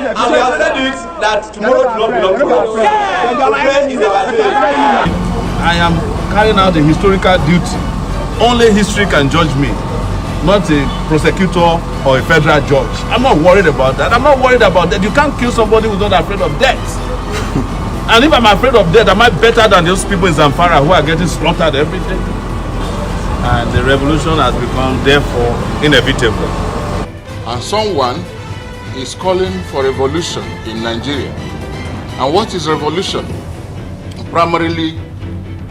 And we have said it that tomorrow will not belong to us. Today is our day. I am carrying out a historical duty. Only history can judge me, not a prosecutor or a federal judge. I'm not worried about that. I'm not worried about that. You can't kill somebody who's not afraid of death. And if I'm afraid of death, am I better than those people in Sahara who are getting slaughtered every day? And the revolution has become, therefore, inevitable. And someone is calling for revolution in Nigeria. And what is revolution? Primarily,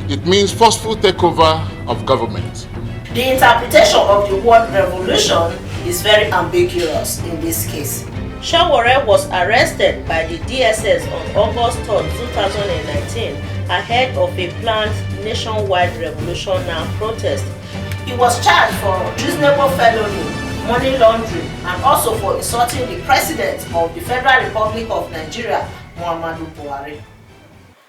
it means forceful takeover of government. The interpretation of the word revolution is very ambiguous in this case. Sowore was arrested by the DSS on August 3, 2019, ahead of a planned nationwide Revolution Now protest. He was charged for treasonable felony, money laundering, and also for insulting the President of the Federal Republic of Nigeria, Muhammadu Buhari.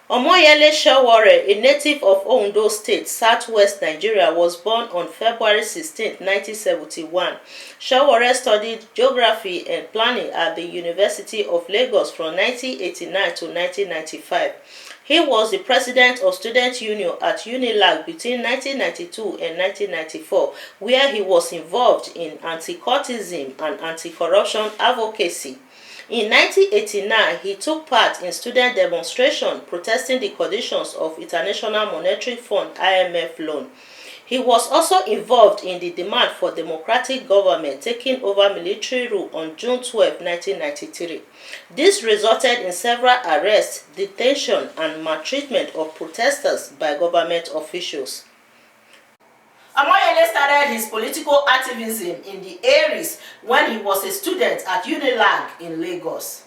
Omoyele Sowore, a native of Ondo State, southwest Nigeria, was born on February 16, 1971. Sowore studied geography and planning at the University of Lagos from 1989 to 1995. He was the president of Student Union at UNILAG between 1992 and 1994, where he was involved in anti-cultism and anti-corruption advocacy. In 1989, he took part in student demonstrations protesting the conditions of International Monetary Fund (IMF) loan. He was also involved in the demand for democratic government taking over military rule on June 12, 1993. This resulted in several arrests, detention, and maltreatment of protesters by government officials. Omoyele started his political activism in the 80s when he was a student at UNILAG in Lagos.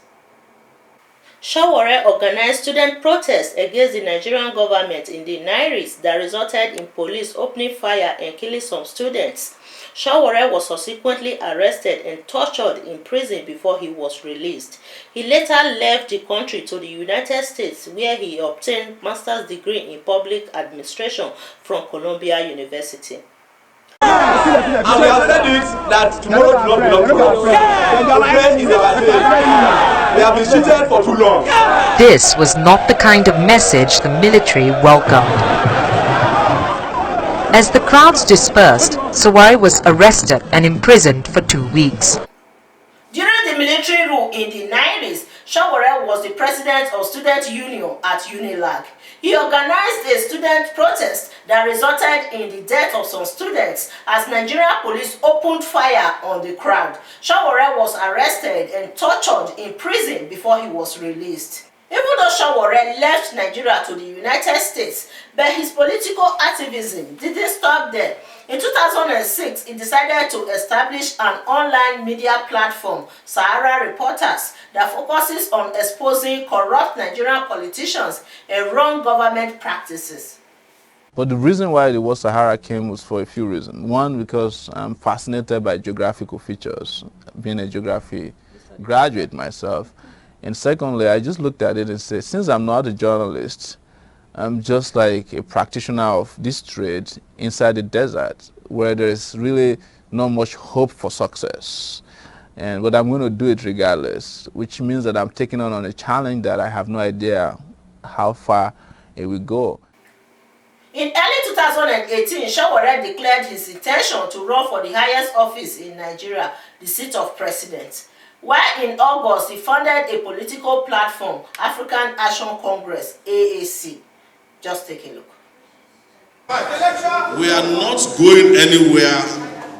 Sowore organized student protests against the Nigerian government in the 90s that resulted in police opening fire and killing some students. Sowore was subsequently arrested and tortured in prison before he was released. He later left the country to the United States, where he obtained master's degree in public administration from Columbia University. And we have said it that tomorrow will not belong to us. Today is our day. We have been cheated for too long. This was not the kind of message the military welcomed. As the crowds dispersed, Sowore was arrested and imprisoned for 2 weeks. During the military rule in the 90s, Sowore was the president of Student Union at UNILAG. He organized a student protest that resulted in the death of some students as Nigerian police opened fire on the crowd. Sowore was arrested and tortured in prison before he was released. Even though Sowore left Nigeria to the United States, but his political activism didn't stop there. In 2006, he decided to establish an online media platform, Sahara Reporters, that focuses on exposing corrupt Nigerian politicians and wrong government practices. But the reason why the word Sahara came was for a few reasons. One, because I'm fascinated by geographical features, being a geography graduate myself. And secondly, I just looked at it and said, since I'm not a journalist, I'm just like a practitioner of this trade inside the desert where there's really not much hope for success. But I'm going to do it regardless, which means that I'm taking on a challenge that I have no idea how far it will go. In early 2018, Sowore declared his intention to run for the highest office in Nigeria, the seat of president. While in August, he founded a political platform, African Action Congress, AAC. Just take a look. We are not going anywhere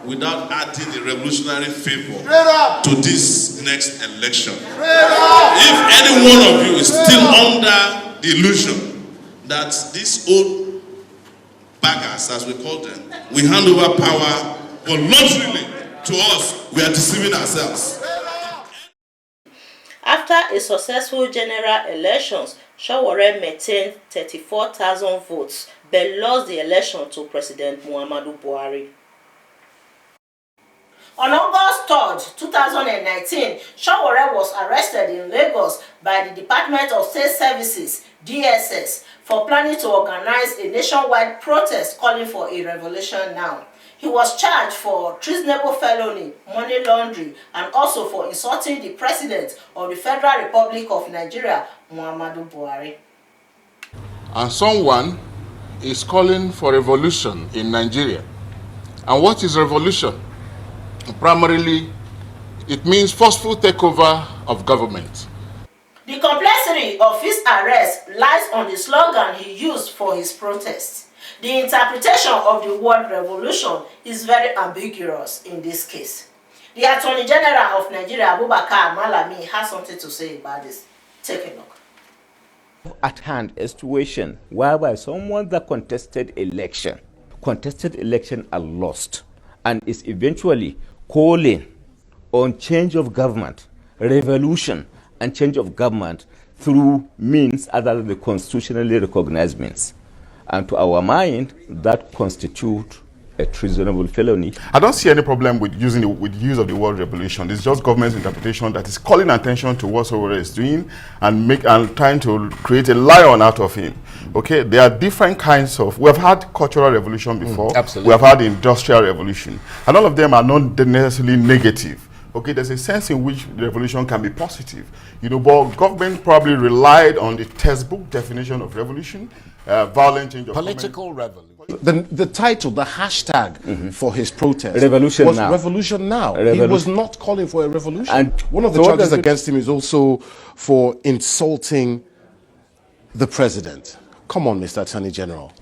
without adding a revolutionary favor to this next election. If any one of you is still under the illusion that these old baggers, as we call them, we hand over power voluntarily to us, we are deceiving ourselves. After a successful general elections, Sowore maintained 34,000 votes but lost the election to President Muhammadu Buhari. On August 3, 2019, Sowore was arrested in Lagos by the Department of State Services, DSS, for planning to organize a nationwide protest calling for a revolution now. He was charged for treasonable felony, money laundering, and also for insulting the President of the Federal Republic of Nigeria, Muhammadu Buhari. And someone is calling for revolution in Nigeria. And what is revolution? Primarily, it means forceful takeover of government. The complexity of his arrest lies on the slogan he used for his protest. The interpretation of the word revolution is very ambiguous in this case. The Attorney General of Nigeria, Abubakar Malami, has something to say about this. Take a look. At hand a situation whereby someone that contested election and lost, and is eventually calling on change of government, revolution and change of government through means other than the constitutionally recognized means. And to our mind, that constitutes a treasonable felony. I don't see any problem with use of the word revolution. It's just government's interpretation that is calling attention to what Sowore is doing and trying to create a lion out of him. Okay, there are different kinds of. We have had cultural revolution before. Absolutely. We have had industrial revolution, and all of them are not necessarily negative. Okay, there's a sense in which revolution can be positive, you know, but government probably relied on the textbook definition of revolution, violent change of Political revolution. The title, the hashtag for his protest Revolution was Now. Revolution Now. He Revolution. was not calling for a revolution. And one of the so what charges does it- against him is also for insulting the president. Come on, Mr. Attorney General.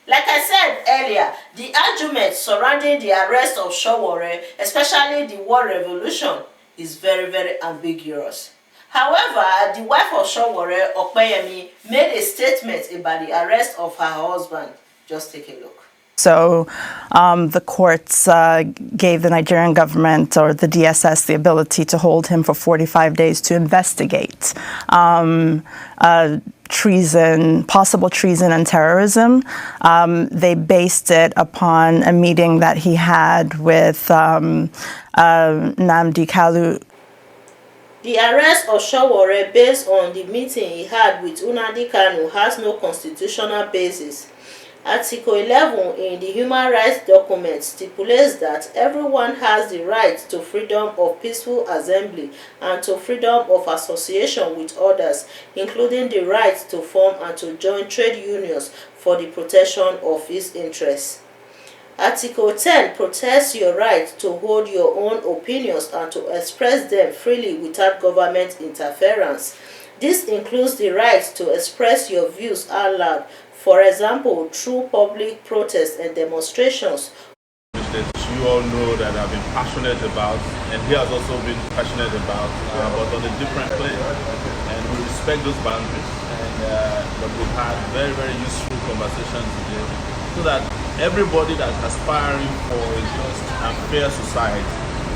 Like I said earlier, the argument surrounding the arrest of Sowore, especially the word revolution, is very, very ambiguous. However, the wife of Sowore, Opeyemi, made a statement about the arrest of her husband. Just take a look. So the courts gave the Nigerian government or the DSS the ability to hold him for 45 days to investigate treason, possible treason and terrorism. They based it upon a meeting that he had with Nnamdi Kanu. The arrest of Sowore based on the meeting he had with Nnamdi Kanu has no constitutional basis. Article 11 in the Human Rights Document stipulates that everyone has the right to freedom of peaceful assembly and to freedom of association with others, including the right to form and to join trade unions for the protection of his interests. Article 10 protects your right to hold your own opinions and to express them freely without government interference. This includes the right to express your views out loud, for example, through public protests and demonstrations. That you all know that I've been passionate about, and he has also been passionate about, but on a different plane. And we respect those boundaries. And but we've had very, very useful conversations today, so that everybody that's aspiring for a just and fair society,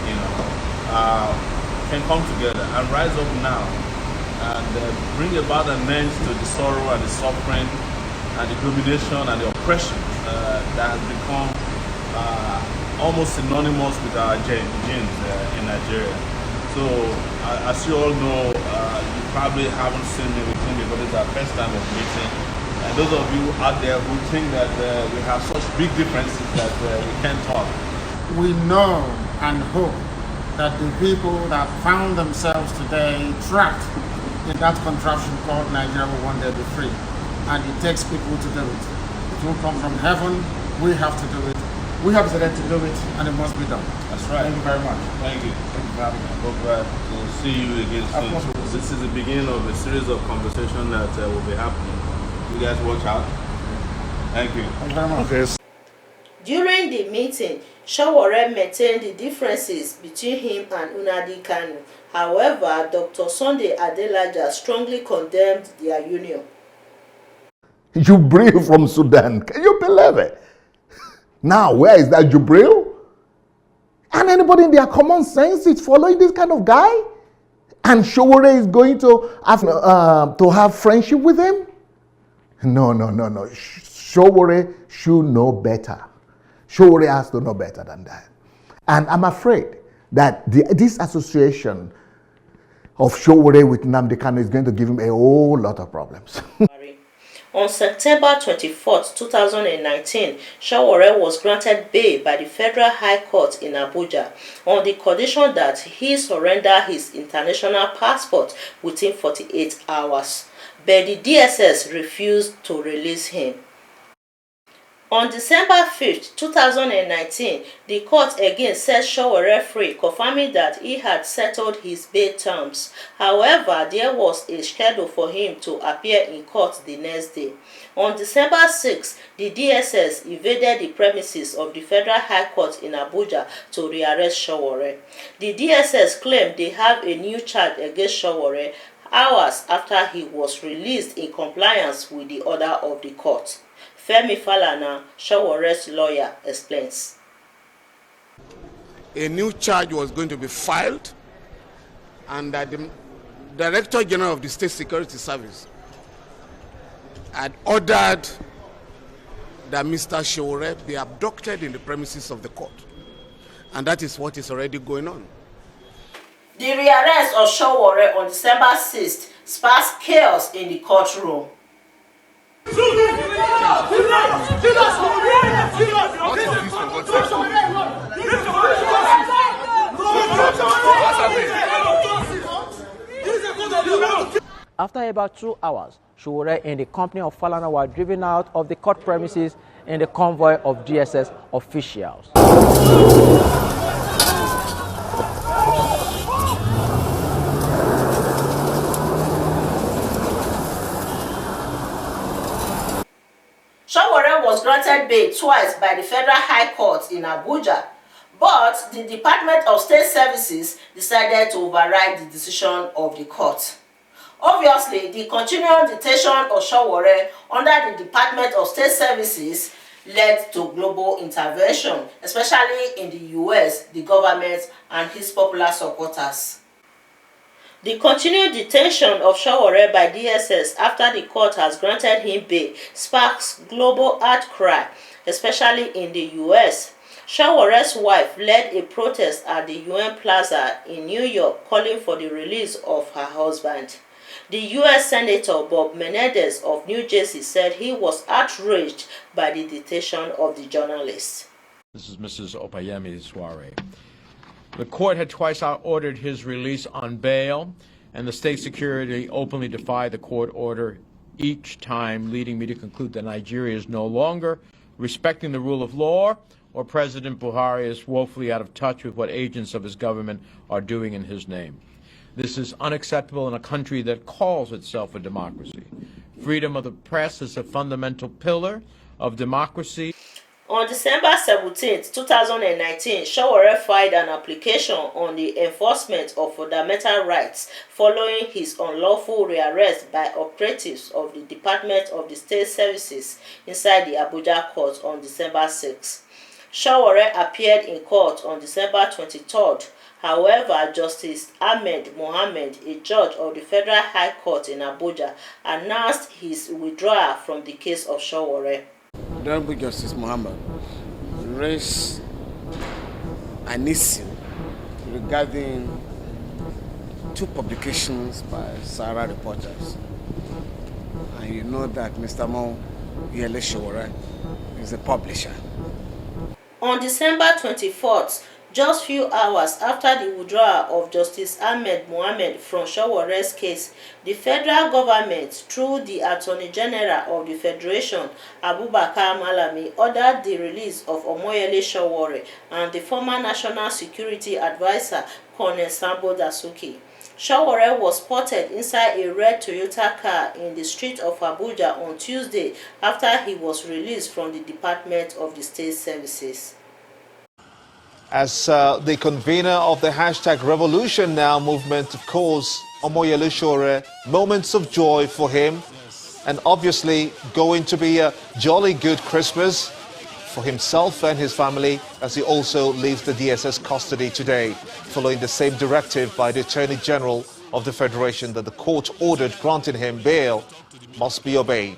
you know, can come together and rise up now and bring about an end to the sorrow and the suffering and the domination and the oppression that has become almost synonymous with our genes in Nigeria. So, as you all know, you probably haven't seen me with him because it's our first time of meeting. And those of you out there who think that we have such big differences that we can't talk. We know and hope that the people that found themselves today trapped in that contraption called Nigeria will one day be free. And it takes people to do it. It won't come from heaven. We have to do it. We have decided to do it, and it must be done. That's right. Thank you very much. Thank you. Thank you for having me. Hope we'll see you again soon. This is the beginning of a series of conversation that will be happening. You guys watch out. Thank you. Thank you very much. Okay. During the meeting, Sowore maintained the differences between him and Nnamdi Kanu. However, Dr. Sunday Adelaja strongly condemned their union. Jubril from Sudan. Can you believe it? Now, where is that Jubril? And anybody in their common sense is following this kind of guy? And Sowore is going to have friendship with him? No. Sowore should know better. Sowore has to know better than that. And I'm afraid that this association of Sowore with Nnamdi Kanu is going to give him a whole lot of problems. On September 24, 2019, Sowore was granted bail by the Federal High Court in Abuja on the condition that he surrender his international passport within 48 hours. But the DSS refused to release him. On December 5, 2019, the court again set Sowore free, confirming that he had settled his bail terms. However, there was a schedule for him to appear in court the next day. On December 6, the DSS invaded the premises of the Federal High Court in Abuja to rearrest Sowore. The DSS claimed they have a new charge against Sowore hours after he was released in compliance with the order of the court. Femi Falana, Sowore's lawyer, explains. A new charge was going to be filed, and that the Director General of the State Security Service had ordered that Mr. Sowore be abducted in the premises of the court. And that is what is already going on. The rearrest of Sowore on December 6th sparked chaos in the courtroom. After about 2 hours, Sowore and the company of Falana were driven out of the court premises in the convoy of DSS officials. Sowore was granted bail twice by the Federal High Court in Abuja, but the Department of State Services decided to override the decision of the court. Obviously, the continual detention of Sowore under the Department of State Services led to global intervention, especially in the US, the government, and his popular supporters. The continued detention of Sowore by DSS after the court has granted him bail sparks global outcry, especially in the US. Sowore's wife led a protest at the UN Plaza in New York calling for the release of her husband. The US Senator Bob Menendez of New Jersey said he was outraged by the detention of the journalist. This is Mrs. Omoyele Sowore. The court had twice ordered his release on bail, and the state security openly defied the court order each time, leading me to conclude that Nigeria is no longer respecting the rule of law, or President Buhari is woefully out of touch with what agents of his government are doing in his name. This is unacceptable in a country that calls itself a democracy. Freedom of the press is a fundamental pillar of democracy. On December 17, 2019, Sowore filed an application on the enforcement of fundamental rights following his unlawful rearrest by operatives of the Department of the State Services inside the Abuja court on December 6. Sowore appeared in court on December 23rd. However, Justice Ahmed Mohammed, a judge of the Federal High Court in Abuja, announced his withdrawal from the case of Sowore. Honorable Justice Mohammed raised an issue regarding two publications by Sahara reporters. And you know that Mr. Omoyele Sowore is a publisher. On December 24th, just few hours after the withdrawal of Justice Ahmed Mohammed from Sowore's case, the federal government, through the Attorney General of the Federation, Abubakar Malami, ordered the release of Omoyele Sowore and the former National Security Advisor, Colonel Sambo Dasuki. Sowore was spotted inside a red Toyota car in the street of Abuja on Tuesday after he was released from the Department of the State Services. As the convener of the #RevolutionNow movement, of course, Omoyele Sowore, moments of joy for him, and obviously going to be a jolly good Christmas for himself and his family as he also leaves the DSS custody today, following the same directive by the Attorney General of the Federation that the court ordered granting him bail must be obeyed.